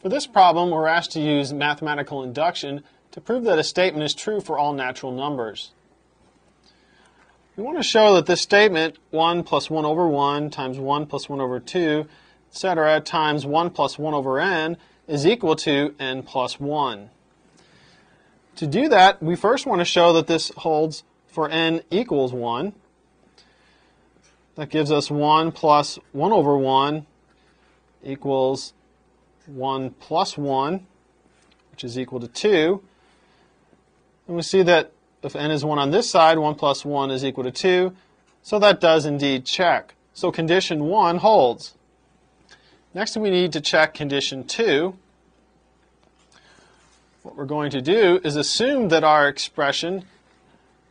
For this problem, we're asked to use mathematical induction to prove that a statement is true for all natural numbers. We want to show that this statement, 1 plus 1 over 1 times 1 plus 1 over 2, etc., times 1 plus 1 over n is equal to n plus 1. To do that, we first want to show that this holds for n equals 1. That gives us 1 plus 1 over 1 equals 1 plus 1, which is equal to 2. And we see that if n is 1 on this side, 1 plus 1 is equal to 2. So that does indeed check. So condition 1 holds. Next we need to check condition 2. What we're going to do is assume that our expression,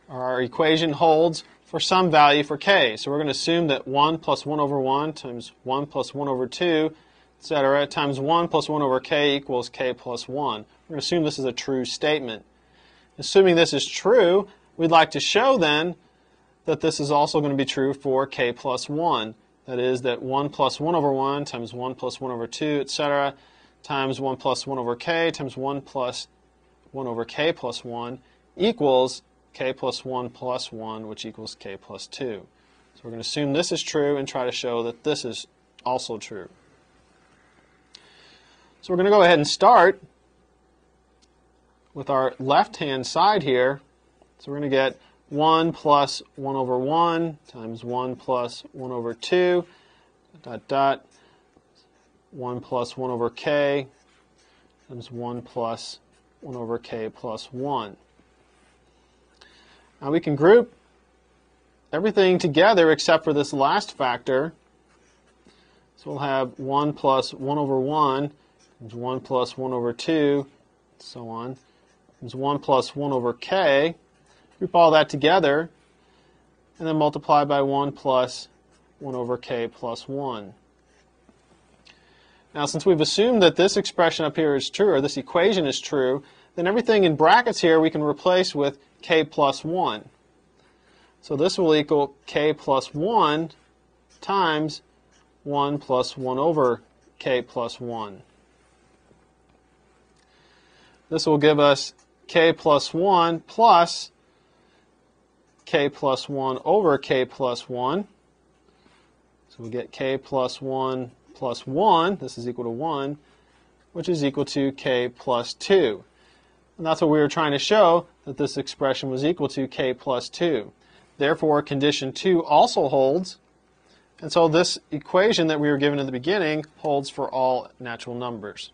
or our equation, holds for some value for k. So we're going to assume that 1 plus 1 over 1 times 1 plus 1 over 2, etc., times 1 plus 1 over k equals k plus 1. We're going to assume this is a true statement. Assuming this is true, we'd like to show then that this is also going to be true for k plus 1. That is, that 1 plus 1 over 1 times 1 plus 1 over 2, etc., times 1 plus 1 over k times 1 plus 1 over k plus 1 equals k plus 1 plus 1, which equals k plus 2. So we're going to assume this is true and try to show that this is also true. So we're going to go ahead and start with our left-hand side here. So we're going to get 1 plus 1 over 1 times 1 plus 1 over 2, dot, dot, 1 plus 1 over k times 1 plus 1 over k plus 1. Now we can group everything together except for this last factor. So we'll have 1 plus 1 over 1 times 1 plus 1 over 2, and so on, times 1 plus 1 over k. Group all that together, and then multiply by 1 plus 1 over k plus 1. Now, since we've assumed that this expression up here is true, or this equation is true, then everything in brackets here we can replace with k plus 1. So this will equal k plus 1 times 1 plus 1 over k plus 1. This will give us k plus 1 plus k plus 1 over k plus 1. So we get k plus 1 plus 1, this is equal to 1, which is equal to k plus 2. And that's what we were trying to show, that this expression was equal to k plus 2. Therefore, condition 2 also holds, and so this equation that we were given at the beginning holds for all natural numbers.